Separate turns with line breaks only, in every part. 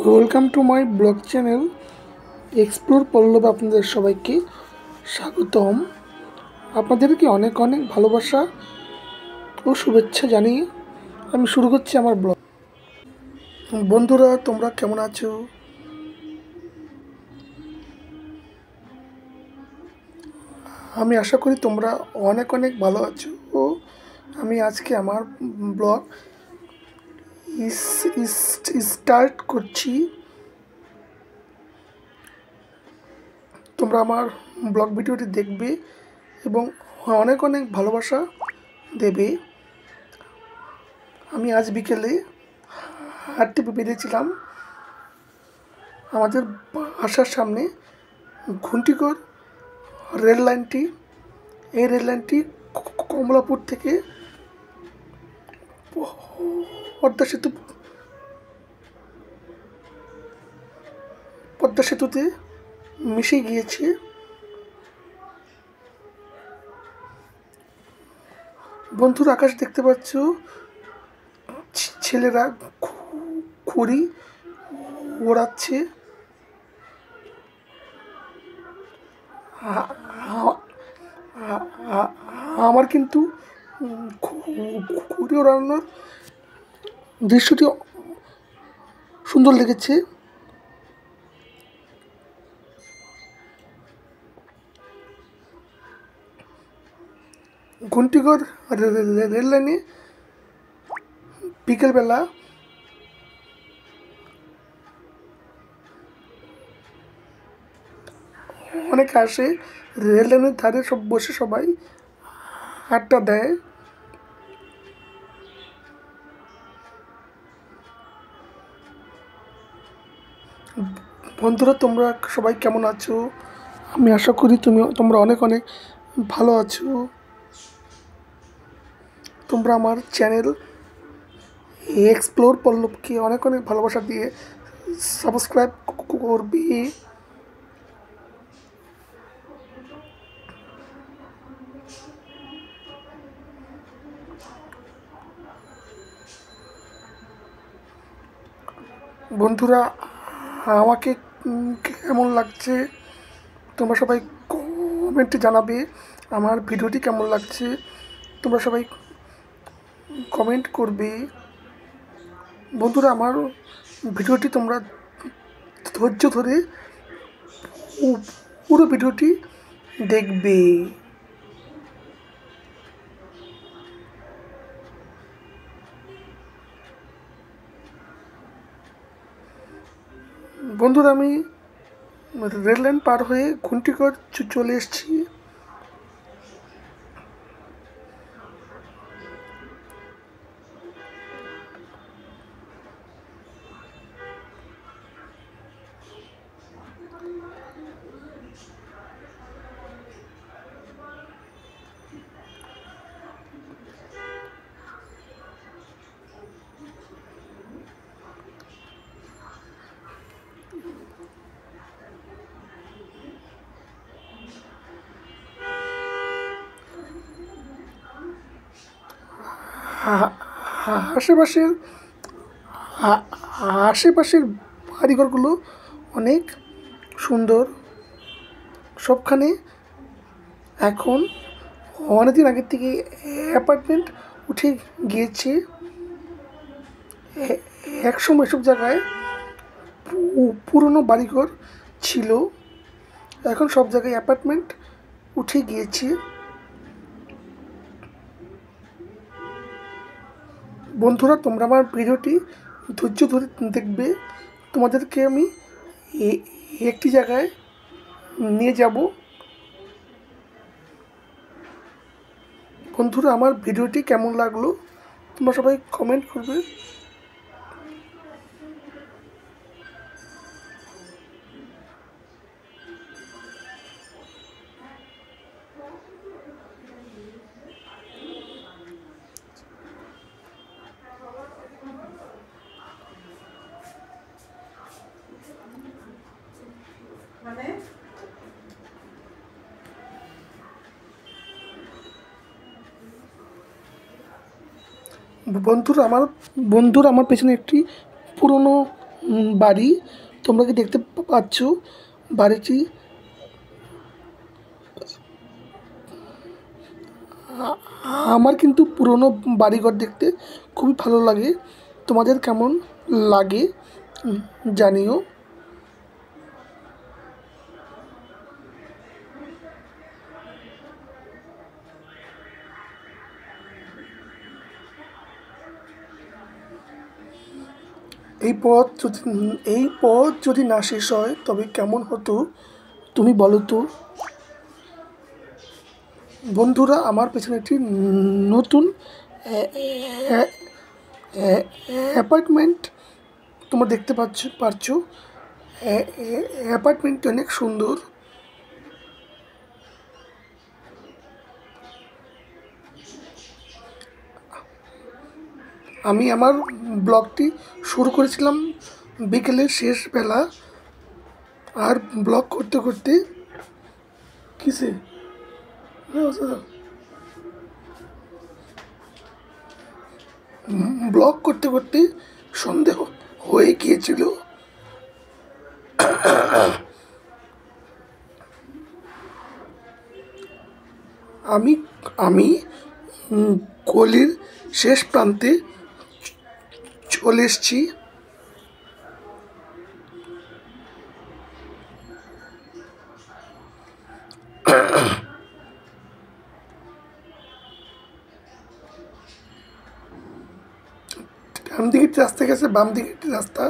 Welcome to my blog channel explore Pallab. আপনাদের সবাইকে স্বাগতম। আপনাদেরকে অনেক অনেক ভালোবাসা ও শুভেচ্ছা জানিয়ে আমি শুরু করছি আমার ব্লগ। বন্ধুরা, তোমরা কেমন আছো? আমি আশা করি তোমরা অনেক অনেক ভালো আছো। ও আমি আজকে আমার ব্লগ স্টার্ট করছি। তোমরা আমার ব্লগ ভিডিওটি দেখবে এবং অনেক অনেক ভালোবাসা দেবে। আমি আজ বিকেলে হাঁটতে বেরিয়েছিলাম। আমাদের বাসার সামনে ঘুন্টিকর রেল লাইনটি, এই রেল লাইনটি কমলাপুর থেকে পদ্মা সেতুতে মিশে গিয়েছে। বন্ধুরা, আকাশ দেখতে পাচ্ছ, ছেলেরা ঘুড়ি ওড়াচ্ছে। আমার কিন্তু ঘুড়ি ওড়ানোর দৃশ্যটি সুন্দর লেগেছে। ঘুন্টিঘর রেল লাইনে বিকেলবেলা অনেকে আসে, রেল লাইনের ধারে সব বসে সবাই আড্ডা দেয়। বন্ধুরা, তোমরা সবাই কেমন আছো? আমি আশা করি তোমরা অনেক অনেক ভালো আছো। তোমরা আমার চ্যানেল এক্সপ্লোর পল্লবকে অনেক অনেক ভালোবাসা দিয়ে সাবস্ক্রাইব করবে। বন্ধুরা, আমাকে কেমন লাগছে তোমরা সবাই কমেন্টে জানাবে। আমার ভিডিওটি কেমন লাগছে তোমরা সবাই কমেন্ট করবে। বন্ধুরা, আমার ভিডিওটি তোমরা ধৈর্য ধরে পুরো ভিডিওটি দেখবে। বন্ধুরা, আমি রেল লাইন পার হয়ে ঘুন্টিঘর চলে এসেছি। আশেপাশের আশেপাশের বাড়িঘরগুলো অনেক সুন্দর। সবখানে এখন অনেকদিন আগের থেকে অ্যাপার্টমেন্ট উঠে গিয়েছে। একসময় সব জায়গায় পুরনো বাড়িঘর ছিল, এখন সব জায়গায় অ্যাপার্টমেন্ট উঠে গিয়েছে। বন্ধুরা, তোমরা আমার ভিডিওটি ধৈর্য ধরে দেখবে। তোমাদেরকে আমি একটি জায়গায় নিয়ে যাব। বন্ধুরা, আমার ভিডিওটি কেমন লাগলো তোমরা সবাই কমেন্ট করবে। বন্ধুরা, আমার পেছনে একটি পুরনো বাড়ি। তোমরা কি দেখতে পাচ্ছ বাড়িটি? আমার কিন্তু পুরনো বাড়িঘর দেখতে খুবই ভালো লাগে। তোমাদের কেমন লাগে জানিও। এই পথ যদি না শেষ হয় তবে কেমন হতো তুমি বলো তো? বন্ধুরা, আমার পেছনে একটি নতুন অ্যাপার্টমেন্ট তোমরা দেখতে পারছো। অ্যাপার্টমেন্টটি অনেক সুন্দর। আমি আমার ব্লগটি শুরু করেছিলাম বিকেলের শেষ বেলা, আর ব্লগ করতে করতে কিসে ব্লগ করতে করতে সন্দেহ হয়ে গিয়েছিল। আমি আমি গলির শেষ প্রান্তে চলে এসেছি। ডান দিকে একটি রাস্তা গেছে, বাম দিকে একটি রাস্তা।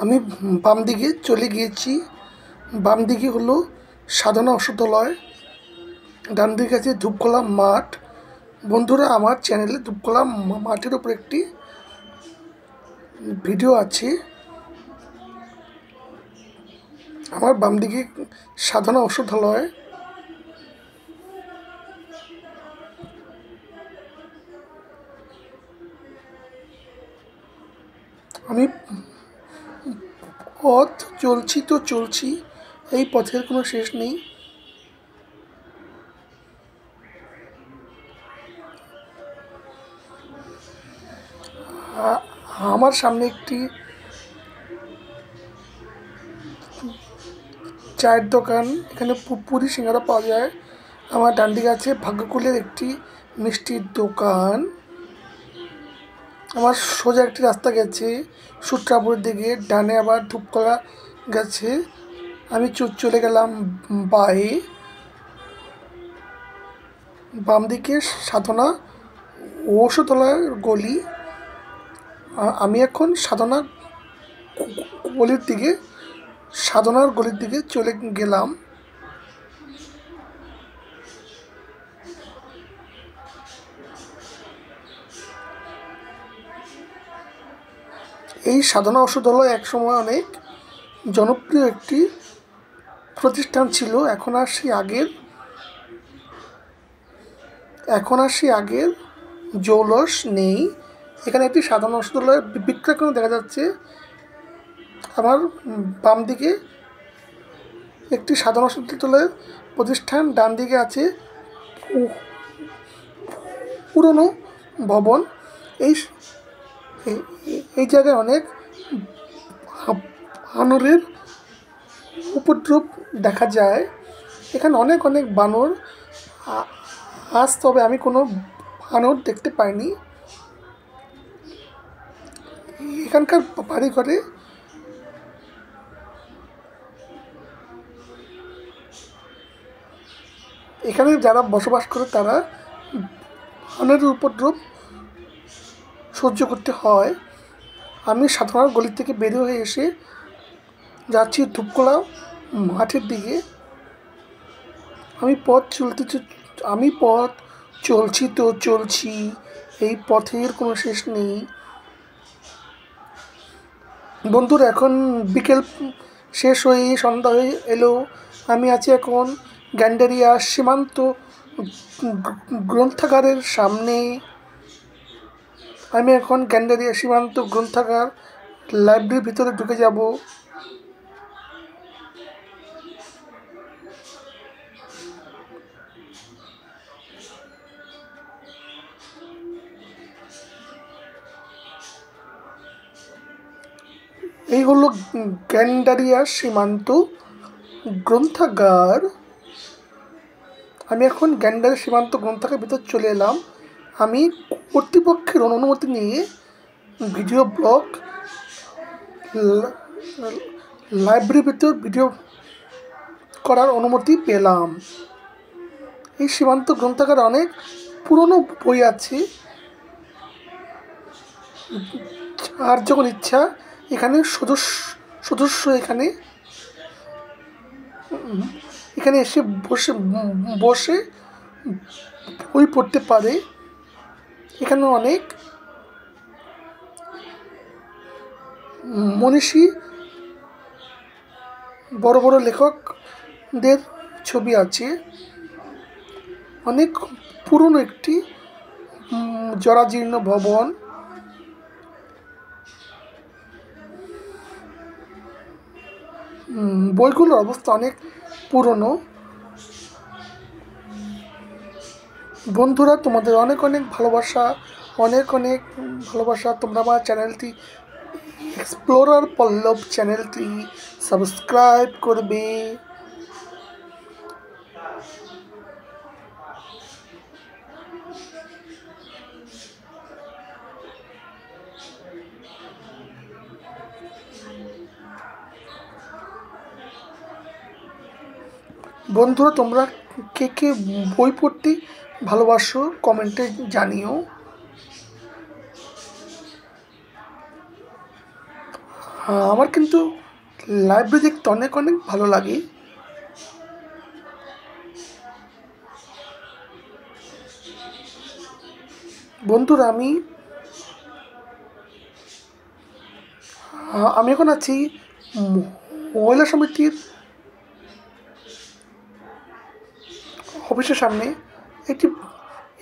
আমি বাম দিকে চলে গিয়েছি। বাম দিকে হলো সাধনা ওষুধালয়, ডান দিকে আছে ধূপখোলা মাঠ। বন্ধুরা, আমার চ্যানেলে ধূপখোলা মাঠের উপর একটি ভিডিও আছে। আমার বাম দিকে সাধনা ওষুধালয়। আমি পথ চলছি, এই পথের কোনো শেষ নেই। আমার সামনে একটি চায়ের দোকান, এখানে পুরি সিঙ্গারা পাওয়া যায়। আমার ডান দিকে আছে ভাগ্যকুলের একটি মিষ্টির দোকান। আমার সোজা একটি রাস্তা গেছে সূত্রাপুরের দিকে, ডানে আবার ধূপকলা গেছে। আমি চলে গেলাম বাঁয়ে। বাম দিকে সাধনা ওষুধলার গলি। আমি এখন সাধনার গলির দিকে চলে গেলাম। এই সাধনা ওষুধালয় একসময় অনেক জনপ্রিয় একটি প্রতিষ্ঠান ছিল। এখন আর সেই আগের জৌলস নেই। এখানে একটি সাধনা ওষুধালয়ের বিজ্ঞাপন দেখা যাচ্ছে। আমার বাম দিকে একটি সাধনা ওষুধালয়ের প্রতিষ্ঠান, ডান দিকে আছে পুরনো ভবন। এই এই জায়গায় অনেক বানরের উপদ্রব দেখা যায়। এখানে অনেক বানর আজ তবে আমি কোনো বানর দেখতে পাইনি। এখানকার বাড়ি ঘরে এখানে যারা বসবাস করে তারা বানরের উপদ্রব সহ্য করতে হয়। আমি সাধনার গলি থেকে বেরিয়ে হয়ে এসে যাচ্ছি ধূপকলা মাঠের দিকে। আমি পথ চলছি, এই পথের কোনো শেষ নেই। বন্ধুরা, এখন বিকেল শেষ হয়ে সন্ধ্যা হয়ে এলো। আমি আছি এখন গ্যান্ডারিয়া সীমান্ত গ্রন্থাগারের সামনে। আমি এখন গ্যান্ডারিয়া সীমান্ত গ্রন্থাগার লাইব্রেরির ভিতরে ঢুকে যাব। এই হলো গ্যান্ডারিয়া সীমান্ত গ্রন্থাগার। আমি এখন গ্যান্ডারিয়া সীমান্ত গ্রন্থাগারের ভিতর চলে এলাম। আমি কর্তৃপক্ষের অনুমতি নিয়ে ভিডিও ব্লগ লাইব্রেরির ভিতর ভিডিও করার অনুমতি পেলাম। এই সীমান্ত গ্রন্থাগারে অনেক পুরনো বই আছে, আর যখন ইচ্ছা এখানে সদস্য এখানে এসে বসে বই পড়তে পারে। এখানে অনেক মনীষী, বড় বড় লেখকদের ছবি আছে। অনেক পুরনো একটি জরাজীর্ণ ভবন। বইগুলোর অবস্থা অনেক পুরনো। বন্ধুরা, তোমাদের অনেক অনেক ভালোবাসা, তোমরা আমার চ্যানেলটি এক্সপ্লোরার পল্লব চ্যানেলটি সাবস্ক্রাইব করবে। বন্ধুরা, তোমরা কে কে বই পড়তে ভালোবাসো কমেন্টে জানিও। আমার কিন্তু লাইব্রেরি দেখতে অনেক অনেক ভালো লাগে। বন্ধুরা, আমি এখন আছি মহিলা সমিতির অফিসের সামনে।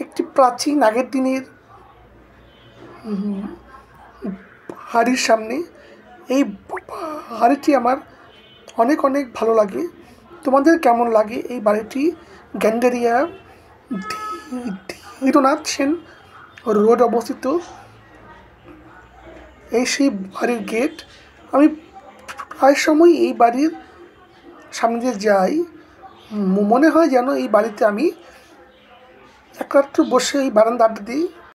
একটি প্রাচীন আগের দিনের বাড়ির সামনে। এই বাড়িটি আমার অনেক অনেক ভালো লাগে। তোমাদের কেমন লাগে এই বাড়িটি? গ্যান্ডারিয়া ধীরনাথ সেন রোড অবস্থিত। এই সেই বাড়ির গেট। আমি প্রায় সময় এই বাড়ির সামনে দিয়ে যাই। মনে হয় যেন এই বাড়িতে আমি একরাত্র বসে এই বারান্দা আড্ডা দিই।